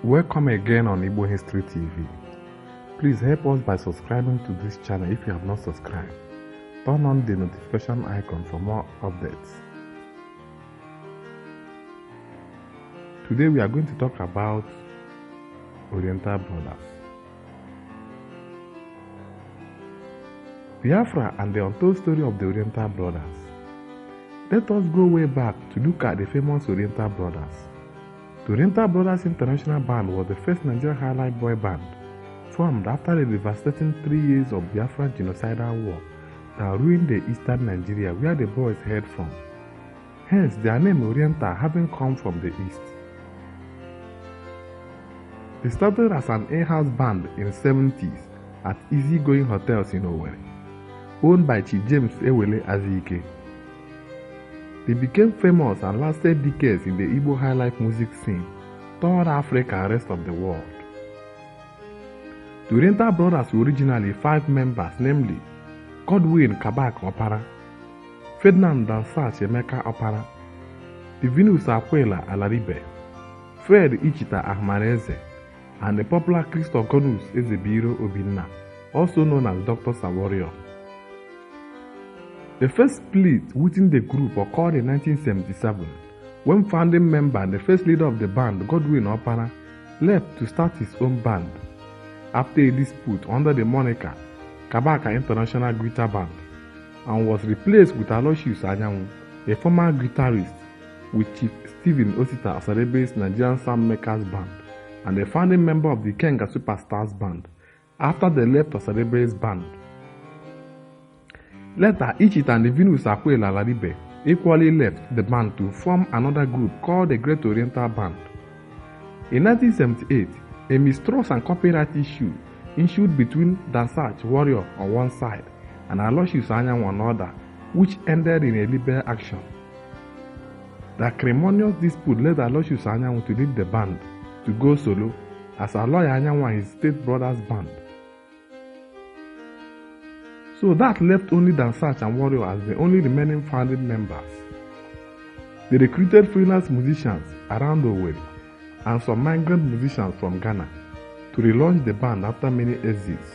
Welcome again on Igbo History TV. Please help us by subscribing to this channel if you have not subscribed. Turn on the notification icon for more updates. Today we are going to talk about Oriental Brothers. Biafra and the untold story of the Oriental Brothers. Let us go way back to look at the famous Oriental Brothers. The Oriental Brothers International Band was the first Nigerian highlight boy band formed after the devastating 3 years of Biafra genocidal war that ruined the eastern Nigeria where the boys hailed from. Hence their name Oriental having come from the east. They started as an in-house band in the 70s at easygoing hotels in Owerri, owned by Chief James Ewele Azike. They became famous and lasted decades in the Igbo highlife music scene, throughout Africa and rest of the world. The Oriental Brothers were originally 5 members, namely Godwin Kabak Opara, Ferdinand Dansach Emeka Opara, Divinus Akwela Alaribe, Fred Ichita Ahmareze, and the popular Christoph Gonus Ezebiro Obinna, also known as Dr. Saworio. The first split within the group occurred in 1977, when founding member and the first leader of the band, Godwin Opara, left to start his own band after a dispute under the moniker Kabaka International Guitar Band, and was replaced with Aloysius Anyanwu, a former guitarist with Chief Stephen Osita Osadebe's Nigerian Soundmakers Band, and a founding member of the Kenga Superstars Band after they left Osadebe's band. Later, Ichita and Divinus Akwela Alaribe equally left the band to form another group called the Great Oriental Band. In 1978, a mistrust and copyright issue ensued between Dansach Warrior on one side and Aloysius Anyanwu on another, which ended in a legal action. The acrimonious dispute led Aloysius Anyanwu to leave the band to go solo as Aloy Anyanwu and his State Brothers Band. So that left only Dansach and Warrior as the only remaining founding members. They recruited freelance musicians around Owerri and some migrant musicians from Ghana to relaunch the band after many exits.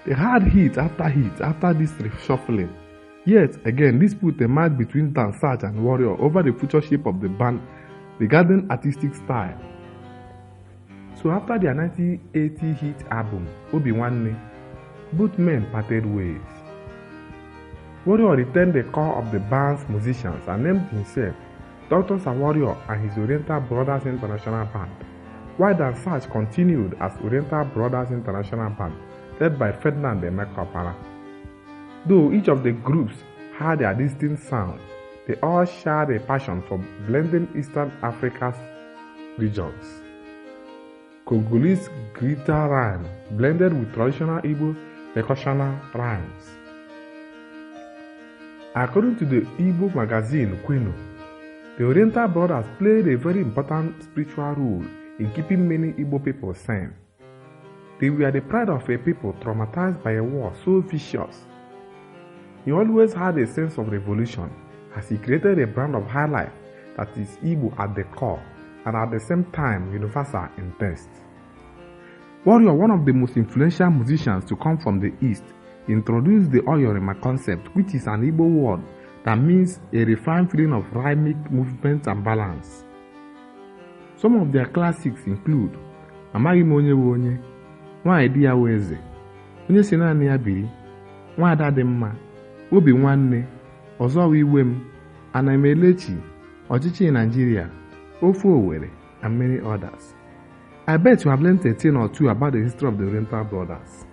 They had hit after this reshuffling. Yet again, dispute emerged between Dansach and Warrior over the future shape of the band regarding artistic style. So after their 1980 hit album, Obi Nwanne, both men parted ways. Warrior retained the core of the band's musicians and named himself Dr. Saworio and his Oriental Brothers International Band, while Dansach continued as Oriental Brothers International Band, led by Ferdinand Emeka Opara. Though each of the groups had their distinct sound, they all shared a passion for blending Eastern Africa's regions. Congolese guitar rhyme blended with traditional Igbo percussional rhymes. According to the Igbo magazine Kwenu, the Oriental Brothers played a very important spiritual role in keeping many Igbo people sane. They were the pride of a people traumatized by a war so vicious. He always had a sense of revolution as he created a brand of high life that is Igbo at the core and at the same time universal in taste. Warrior, one of the most influential musicians to come from the East, introduced the Oyorima concept, which is an Igbo word that means a refined feeling of rhythmic movement and balance. Some of their classics include Amaghị m onye bụ onye, Nwaanyị di ya wụ eze, Onye si naanị ya biri, Nwaada dị mma, Obi Nwanne, Ọzọ wụ iwe m, Ana m elechi, Ọchịchị Nigeria, Ofe Owerri, and many others. I bet you have learned a thing or two about the history of the Oriental Brothers.